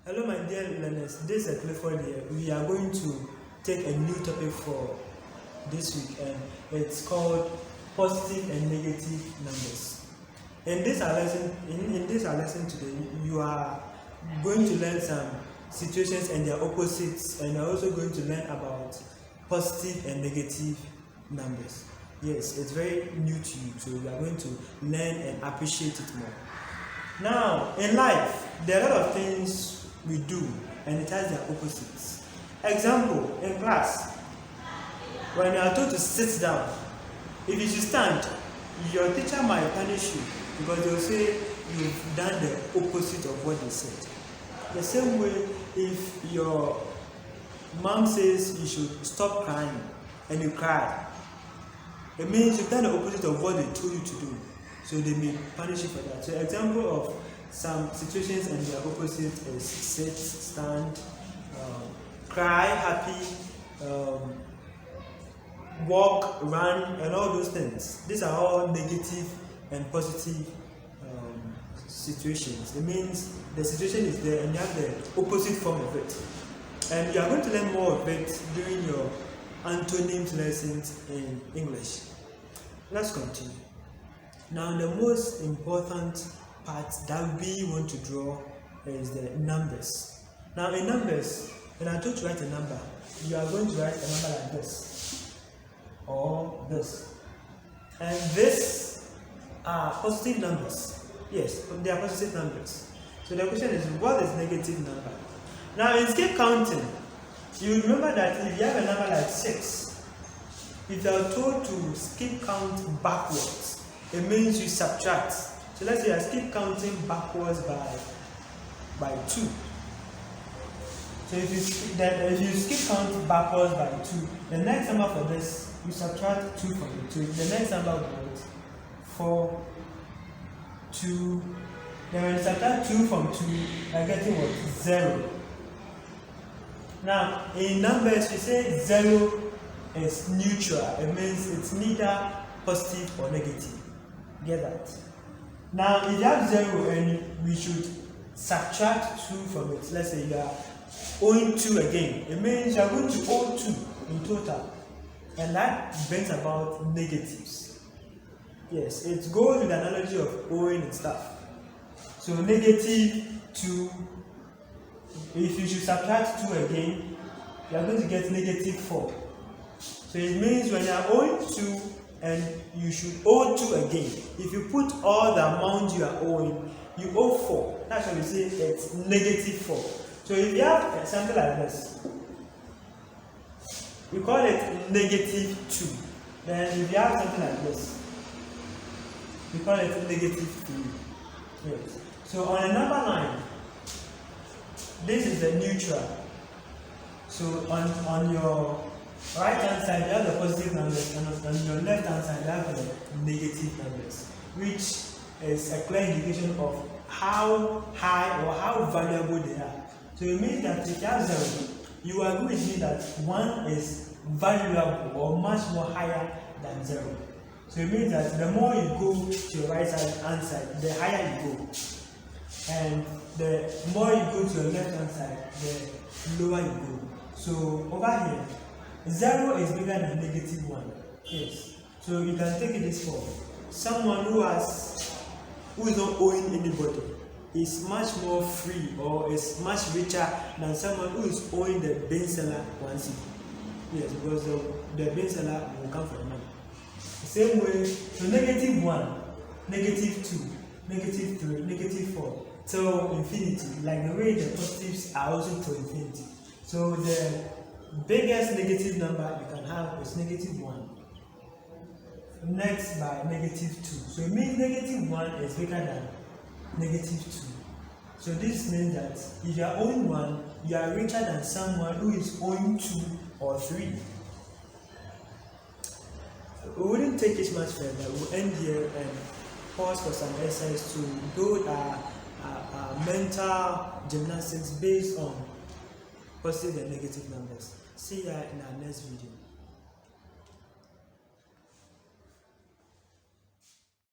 Hello my dear learners, this is Clifford here. We are going to take a new topic for this week and it's called positive and negative numbers. In this our lesson today, you are going to learn some situations and their opposites, and you're also going to learn about positive and negative numbers. Yes, it's very new to you, so you are going to learn and appreciate it more. Now, in life, there are a lot of things we do and it has their opposites. Example, in class, when you are told to sit down, if you should stand, your teacher might punish you because they will say you've done the opposite of what they said. The same way, if your mom says you should stop crying and you cry, it means you've done the opposite of what they told you to do. So they may punish you for that. So example of some situations and their opposite is sit, stand, cry, happy, walk, run, and all those things. These are all negative and positive situations. It means the situation is there and you have the opposite form of it. And you are going to learn more of it during your antonyms lessons in English. Let's continue. Now, the most important part that we want to draw is the numbers. Now, in numbers, when I told you to write a number, you are going to write a number like this or this. And these are positive numbers. Yes, they are positive numbers. So the question is, what is negative number? Now, in skip counting, you remember that if you have a number like 6, if you are told to skip count backwards, it means you subtract. So let's say I skip counting backwards by 2. So if you skip count backwards by 2, the next number for this, you subtract 2 from it. So the next number will be 4, 2. Then when you subtract 2 from 2, you're getting what? 0. Now, in numbers, we say 0 is neutral. It means it's neither positive or negative. Get that? Now, if you have 0 and we should subtract 2 from it, let's say you are owing 2 again, it means you are going to owe 2 in total. And that brings about negatives. Yes, it goes with the analogy of owing and stuff. So, negative 2, if you should subtract 2 again, you are going to get negative 4. So, it means when you are owing 2, and you should owe 2 again. If you put all the amount you are owing, you owe 4. That's why we say it's negative 4. So if you have something like this, we call it negative 2. Then if you have something like this, we call it negative 3. Yes. So on a number line, this is the neutral. So on your right hand side, you have the positive numbers, and on your left hand side, you have the negative numbers, which is a clear indication of how high or how valuable they are. So it means that if you have 0, you agree with me that 1 is valuable or much more higher than 0. So it means that the more you go to your right hand side, the higher you go. And the more you go to your left hand side, the lower you go. So over here, 0 is bigger than negative 1. Yes. So you can take it this form. Someone who is not owing anybody is much more free or is much richer than someone who is owing the bin seller 1 cedi. Yes, because the bin seller will come for the money. The same way, so negative 1, negative 2, negative 3, negative 4, till infinity, like the way the positives are also to infinity. So the biggest negative number you can have is negative 1. Next by negative 2. So it means negative 1 is bigger than negative 2. So this means that if you are owing 1, you are richer than someone who is owing 2 or 3. We wouldn't take it much further. We'll end here and pause for some exercise to build our mental gymnastics based on positive and negative numbers. See ya in our next video.